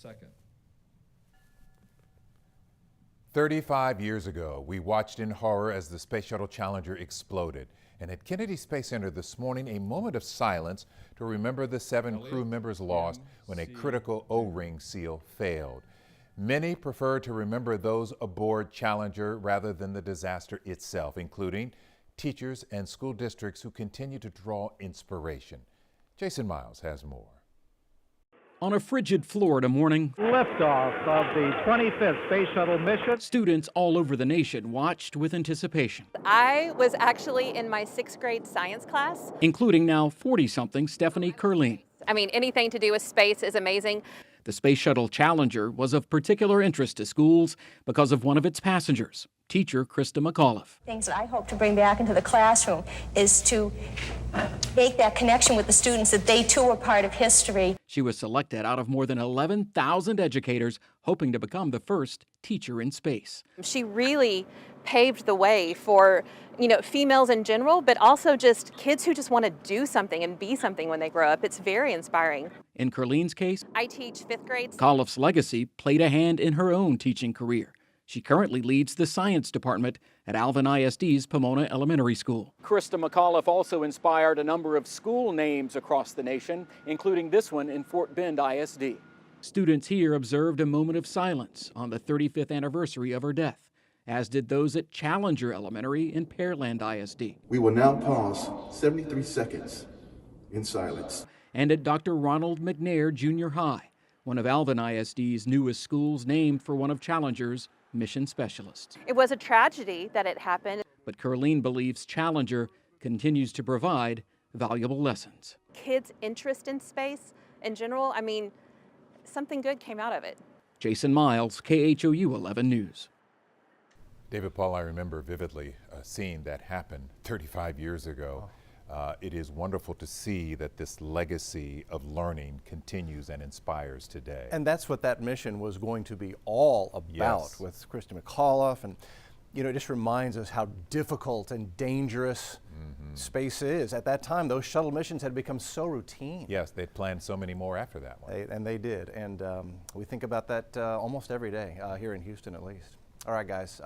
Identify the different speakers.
Speaker 1: Second.
Speaker 2: 35 years ago, we watched in horror as the Space Shuttle Challenger exploded. And at Kennedy Space Center this morning, a moment of silence to remember the 7 crew members lost when a critical O-ring seal failed. Many prefer to remember those aboard Challenger rather than the disaster itself, including teachers and school districts who continue to draw inspiration. Jason Miles has more.
Speaker 3: On a frigid Florida morning,
Speaker 4: liftoff of the 25th Space Shuttle mission.
Speaker 3: Students all over the nation watched with anticipation.
Speaker 5: I was actually in my 6th grade science class,
Speaker 3: Including now 40-something Stephanie Curleen.
Speaker 5: I mean, anything to do with space is amazing.
Speaker 3: The Space Shuttle Challenger was of particular interest to schools because of one of its passengers, teacher Christa McAuliffe.
Speaker 6: Things that I hope to bring back into the classroom is to make that connection with the students that they too are part of history.
Speaker 3: She was selected out of more than 11,000 educators hoping to become the first teacher in space.
Speaker 5: She really paved the way for, females in general, but also just kids who just want to do something and be something when they grow up. It's very inspiring.
Speaker 3: In Curleen's case,
Speaker 5: I teach 5th grade.
Speaker 3: McAuliffe's legacy played a hand in her own teaching career. She currently leads the science department at Alvin ISD's Pomona Elementary School.
Speaker 7: Christa McAuliffe also inspired a number of school names across the nation, including this one in Fort Bend ISD.
Speaker 3: Students here observed a moment of silence on the 35th anniversary of her death, as did those at Challenger Elementary in Pearland ISD.
Speaker 8: We will now pause 73 seconds in silence.
Speaker 3: And at Dr. Ronald McNair Junior High, one of Alvin ISD's newest schools named for one of Challenger's mission specialists.
Speaker 5: It was a tragedy that it happened.
Speaker 3: But Curleen believes Challenger continues to provide valuable lessons.
Speaker 5: Kids' interest in space in general, something good came out of it.
Speaker 3: Jason Miles, KHOU 11 News.
Speaker 2: David Paul, I remember vividly a scene that happened 35 years ago. It is wonderful to see that this legacy of learning continues and inspires today.
Speaker 9: And that's what that mission was going to be all about. Yes. With Christa McAuliffe. And it just reminds us how difficult and dangerous space is. At that time, those shuttle missions had become so routine.
Speaker 2: Yes, they planned so many more after that one.
Speaker 9: They did. And we think about that almost every day, here in Houston at least. All right, guys.